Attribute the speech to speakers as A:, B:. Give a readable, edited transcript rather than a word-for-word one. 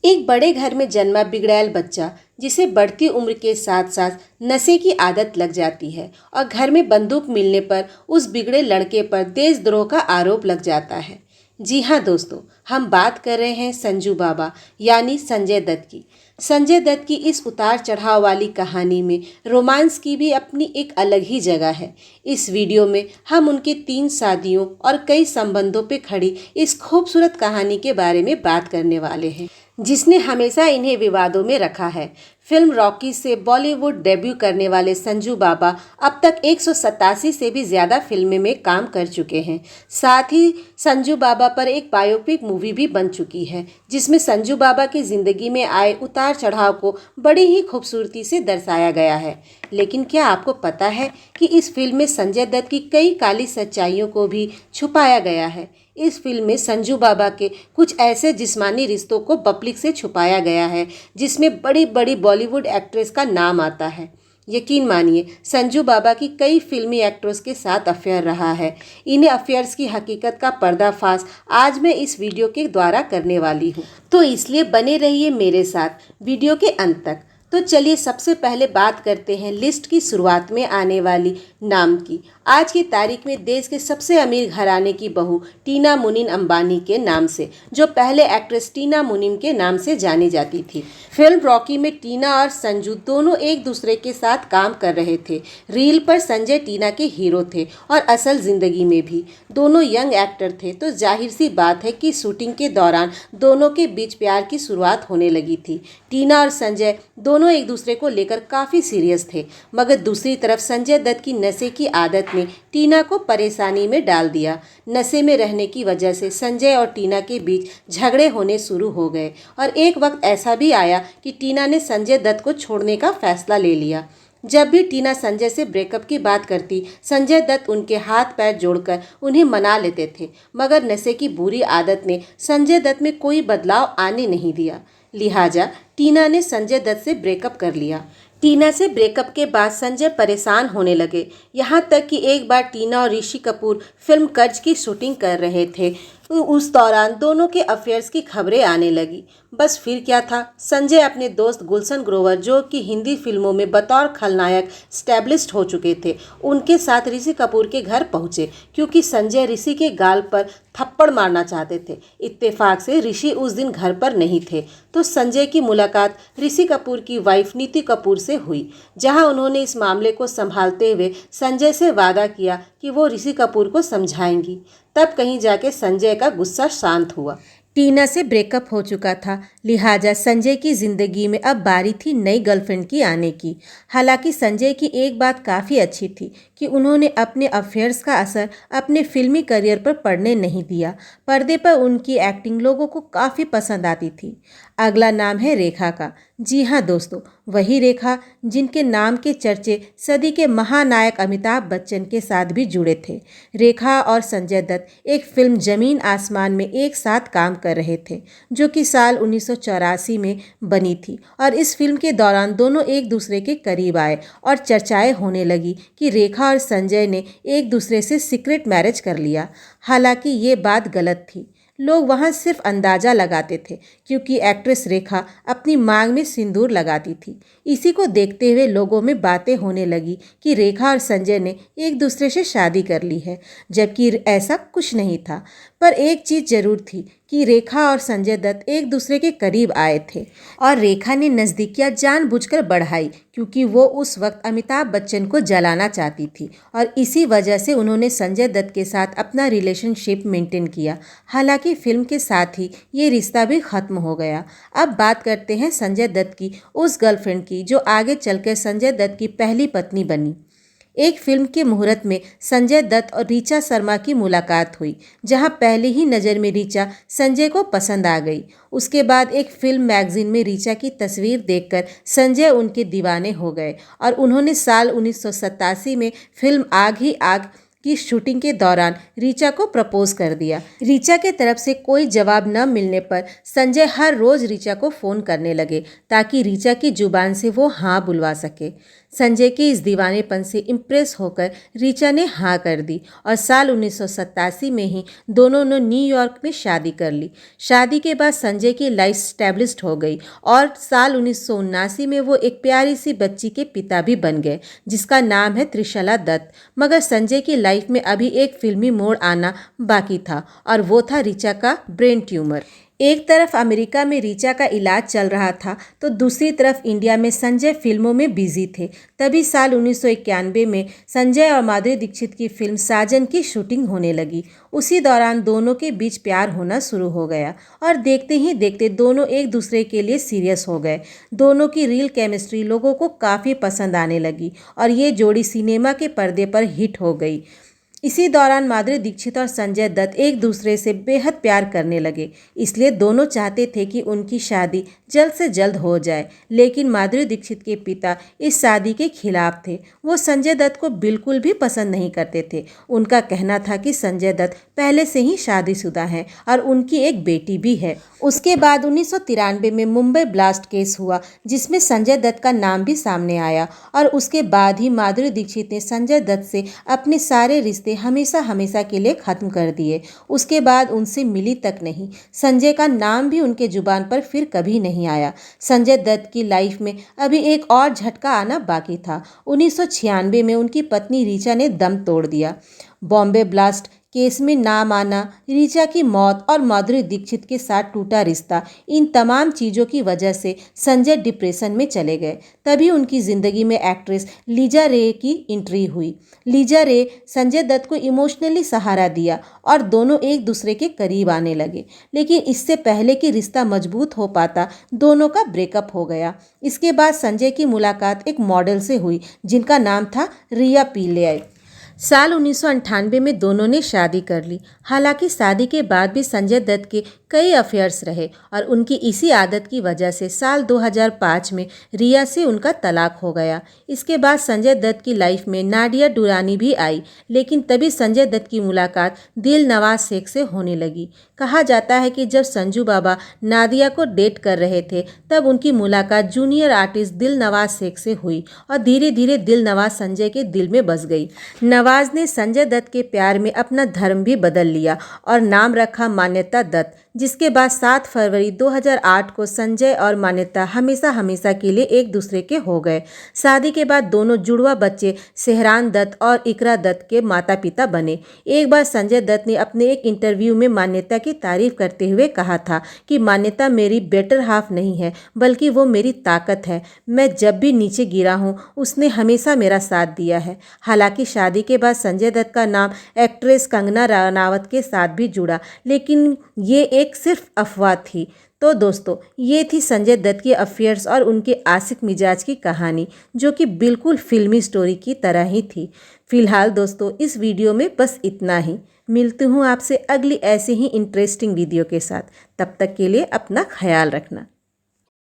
A: एक बड़े घर में जन्मा बिगड़ैल बच्चा जिसे बढ़ती उम्र के साथ साथ नशे की आदत लग जाती है और घर में बंदूक मिलने पर उस बिगड़े लड़के पर देशद्रोह का आरोप लग जाता है। जी हाँ दोस्तों, हम बात कर रहे हैं संजू बाबा यानी संजय दत्त की। संजय दत्त की इस उतार चढ़ाव वाली कहानी में रोमांस की भी अपनी एक अलग ही जगह है। इस वीडियो में हम उनके 3 शादियों और कई संबंधों पे खड़ी इस खूबसूरत कहानी के बारे में बात करने वाले हैं, जिसने हमेशा इन्हें विवादों में रखा है। फिल्म रॉकी से बॉलीवुड डेब्यू करने वाले संजू बाबा अब तक 187 से भी ज़्यादा फिल्में में काम कर चुके हैं। साथ ही संजू बाबा पर एक बायोपिक मूवी भी बन चुकी है, जिसमें संजू बाबा की ज़िंदगी में आए उतार चढ़ाव को बड़ी ही खूबसूरती से दर्शाया गया है। लेकिन क्या आपको पता है कि इस फिल्म में संजय दत्त की कई काली सच्चाइयों को भी छुपाया गया है। इस फिल्म में संजू बाबा के कुछ ऐसे जिस्मानी रिश्तों को पब्लिक से छुपाया गया है, जिसमें बड़ी बड़ी बॉलीवुड एक्ट्रेस का नाम आता है। यकीन मानिए, संजू बाबा की कई फिल्मी एक्ट्रेस के साथ अफेयर रहा है। इन्हें अफेयर्स की हकीकत का पर्दाफाश आज मैं इस वीडियो के द्वारा करने वाली हूँ, तो इसलिए बने रहिए मेरे साथ वीडियो के अंत तक। तो चलिए सबसे पहले बात करते हैं लिस्ट की शुरुआत में आने वाली नाम की। आज की तारीख में देश के सबसे अमीर घराने की बहू टीना मुनीम अंबानी के नाम से, जो पहले एक्ट्रेस टीना मुनीम के नाम से जानी जाती थी। फिल्म रॉकी में टीना और संजू दोनों एक दूसरे के साथ काम कर रहे थे। रील पर संजय टीना के हीरो थे और असल जिंदगी में भी दोनों यंग एक्टर थे, तो जाहिर सी बात है कि शूटिंग के दौरान दोनों के बीच प्यार की शुरुआत होने लगी थी। टीना और संजय दोनों एक दूसरे को लेकर काफ़ी सीरियस थे, मगर दूसरी तरफ संजय दत्त की नशे की आदत ने टीना को परेशानी में डाल दिया। नशे में रहने की वजह से संजय और टीना के बीच झगड़े होने शुरू हो गए और एक वक्त ऐसा भी आया कि टीना ने संजय दत्त को छोड़ने का फैसला ले लिया। जब भी टीना संजय से ब्रेकअप की बात करती, संजय दत्त उनके हाथ पैर जोड़कर उन्हें मना लेते थे, मगर नशे की बुरी आदत ने संजय दत्त में कोई बदलाव आने नहीं दिया। लिहाजा टीना ने संजय दत्त से ब्रेकअप कर लिया। टीना से ब्रेकअप के बाद संजय परेशान होने लगे, यहाँ तक कि एक बार टीना और ऋषि कपूर फिल्म कर्ज की शूटिंग कर रहे थे। उस दौरान दोनों के अफेयर्स की खबरें आने लगी। बस फिर क्या था, संजय अपने दोस्त गुलशन ग्रोवर, जो कि हिंदी फिल्मों में बतौर खलनायक स्टैब्लिश्ड हो चुके थे, उनके साथ ऋषि कपूर के घर पहुंचे, क्योंकि संजय ऋषि के गाल पर थप्पड़ मारना चाहते थे। इत्तेफाक से ऋषि उस दिन घर पर नहीं थे, तो संजय की मुलाकात ऋषि कपूर की वाइफ नीति कपूर से हुई, जहां उन्होंने इस मामले को संभालते हुए संजय से वादा किया कि वो ऋषि कपूर को समझाएंगी। तब कहीं जाके संजय का गुस्सा शांत हुआ। टीना से ब्रेकअप हो चुका था, लिहाजा संजय की ज़िंदगी में अब बारी थी नई गर्लफ्रेंड की आने की। हालांकि संजय की एक बात काफ़ी अच्छी थी कि उन्होंने अपने अफेयर्स का असर अपने फिल्मी करियर पर पड़ने नहीं दिया। पर्दे पर उनकी एक्टिंग लोगों को काफ़ी पसंद आती थी। अगला नाम है रेखा का। जी हाँ दोस्तों, वही रेखा जिनके नाम के चर्चे सदी के महानायक अमिताभ बच्चन के साथ भी जुड़े थे। रेखा और संजय दत्त एक फिल्म ज़मीन आसमान में एक साथ काम कर रहे थे, जो कि साल 1984 में बनी थी, और इस फिल्म के दौरान दोनों एक दूसरे के करीब आए और चर्चाएं होने लगी कि रेखा और संजय ने एक दूसरे से सीक्रेट मैरिज कर लिया। हालांकि ये बात गलत थी। लोग वहां सिर्फ अंदाज़ा लगाते थे, क्योंकि एक्ट्रेस रेखा अपनी मांग में सिंदूर लगाती थी। इसी को देखते हुए लोगों में बातें होने लगी कि रेखा और संजय ने एक दूसरे से शादी कर ली है, जबकि ऐसा कुछ नहीं था। पर एक चीज़ जरूर थी कि रेखा और संजय दत्त एक दूसरे के करीब आए थे, और रेखा ने नज़दीकियां जानबूझकर बढ़ाई, क्योंकि वो उस वक्त अमिताभ बच्चन को जलाना चाहती थी, और इसी वजह से उन्होंने संजय दत्त के साथ अपना रिलेशनशिप मेंटेन किया। हालांकि फिल्म के साथ ही ये रिश्ता भी ख़त्म हो गया। अब बात करते हैं संजय दत्त की उस गर्लफ्रेंड की, जो आगे चलकर संजय दत्त की पहली पत्नी बनी। एक फिल्म के मुहूर्त में संजय दत्त और ऋचा शर्मा की मुलाकात हुई, जहां पहली ही नज़र में ऋचा संजय को पसंद आ गई। उसके बाद एक फिल्म मैगजीन में ऋचा की तस्वीर देखकर संजय उनके दीवाने हो गए, और उन्होंने साल 1987 में फिल्म आग ही आग की शूटिंग के दौरान ऋचा को प्रपोज कर दिया। ऋचा के तरफ से कोई जवाब न मिलने पर संजय हर रोज़ ऋचा को फ़ोन करने लगे, ताकि ऋचा की जुबान से वो हाँ बुलवा सके। संजय के इस दीवानेपन से इम्प्रेस होकर ऋचा ने हाँ कर दी और साल 1987 में ही दोनों ने न्यूयॉर्क में शादी कर ली। शादी के बाद संजय की लाइफ स्टैब्लिश्ड हो गई और साल 1979 में वो एक प्यारी सी बच्ची के पिता भी बन गए जिसका नाम है त्रिशला दत्त। मगर संजय की लाइफ में अभी एक फिल्मी मोड़ आना बाकी था और वो था ऋचा का ब्रेन ट्यूमर। एक तरफ अमेरिका में ऋचा का इलाज चल रहा था तो दूसरी तरफ इंडिया में संजय फिल्मों में बिजी थे। तभी साल 1991 में संजय और माधुरी दीक्षित की फिल्म साजन की शूटिंग होने लगी। उसी दौरान दोनों के बीच प्यार होना शुरू हो गया और देखते ही देखते दोनों एक दूसरे के लिए सीरियस हो गए। दोनों की रियल केमिस्ट्री लोगों को काफ़ी पसंद आने लगी और ये जोड़ी सिनेमा के पर्दे पर हिट हो गई। इसी दौरान माधुरी दीक्षित और संजय दत्त एक दूसरे से बेहद प्यार करने लगे, इसलिए दोनों चाहते थे कि उनकी शादी जल्द से जल्द हो जाए। लेकिन माधुरी दीक्षित के पिता इस शादी के खिलाफ थे। वो संजय दत्त को बिल्कुल भी पसंद नहीं करते थे। उनका कहना था कि संजय दत्त पहले से ही शादीशुदा हैं और उनकी एक बेटी भी है। उसके बाद 1993 में मुंबई ब्लास्ट केस हुआ जिसमें संजय दत्त का नाम भी सामने आया और उसके बाद ही माधुरी दीक्षित ने संजय दत्त से अपने सारे रिश्ते हमेशा हमेशा के लिए खत्म कर दिए। उसके बाद उनसे मिली तक नहीं। संजय का नाम भी उनके जुबान पर फिर कभी नहीं आया। संजय दत्त की लाइफ में अभी एक और झटका आना बाकी था। 1996 में उनकी पत्नी ऋचा ने दम तोड़ दिया। बॉम्बे ब्लास्ट केस में नाम आना, ऋचा की मौत और माधुरी दीक्षित के साथ टूटा रिश्ता, इन तमाम चीज़ों की वजह से संजय डिप्रेशन में चले गए। तभी उनकी ज़िंदगी में एक्ट्रेस लीजा रे की एंट्री हुई। लीजा रे संजय दत्त को इमोशनली सहारा दिया और दोनों एक दूसरे के करीब आने लगे। लेकिन इससे पहले कि रिश्ता मजबूत हो पाता, दोनों का ब्रेकअप हो गया। इसके बाद संजय की मुलाकात एक मॉडल से हुई जिनका नाम था रिया पिल्ले। साल 1998 में दोनों ने शादी कर ली। हालांकि शादी के बाद भी संजय दत्त के कई अफेयर्स रहे और उनकी इसी आदत की वजह से साल 2005 में रिया से उनका तलाक हो गया। इसके बाद संजय दत्त की लाइफ में नाडिया दुरानी भी आई, लेकिन तभी संजय दत्त की मुलाकात दिल नवाज शेख से होने लगी। कहा जाता है कि जब संजू बाबा नादिया को डेट कर रहे थे तब उनकी मुलाकात जूनियर आर्टिस्ट दिल नवाज शेख से हुई और धीरे धीरे दिल नवाज संजय के दिल में बस गई। नवाज ने संजय दत्त के प्यार में अपना धर्म भी बदल लिया और नाम रखा मान्यता दत्त, जिसके बाद 7 फरवरी 2008 को संजय और मान्यता हमेशा हमेशा के लिए एक दूसरे के हो गए। शादी के बाद दोनों जुड़वा बच्चे सेहरान दत्त और इकरा दत्त के माता पिता बने। एक बार संजय दत्त ने अपने एक इंटरव्यू में मान्यता की तारीफ करते हुए कहा था कि मान्यता मेरी बेटर हाफ नहीं है बल्कि वो मेरी ताकत है। मैं जब भी नीचे गिरा हूँ उसने हमेशा मेरा साथ दिया है। हालांकि शादी के बाद संजय दत्त का नाम एक्ट्रेस कंगना रनावत के साथ भी जुड़ा, लेकिन ये एक सिर्फ अफवाह थी। तो दोस्तों, ये थी संजय दत्त के अफेयर्स और उनके आशिक मिजाज की कहानी, जो कि बिल्कुल फिल्मी स्टोरी की तरह ही थी। फिलहाल दोस्तों, इस वीडियो में बस इतना ही। मिलती हूँ आपसे अगली ऐसे ही इंटरेस्टिंग वीडियो के साथ। तब तक के लिए अपना ख्याल रखना।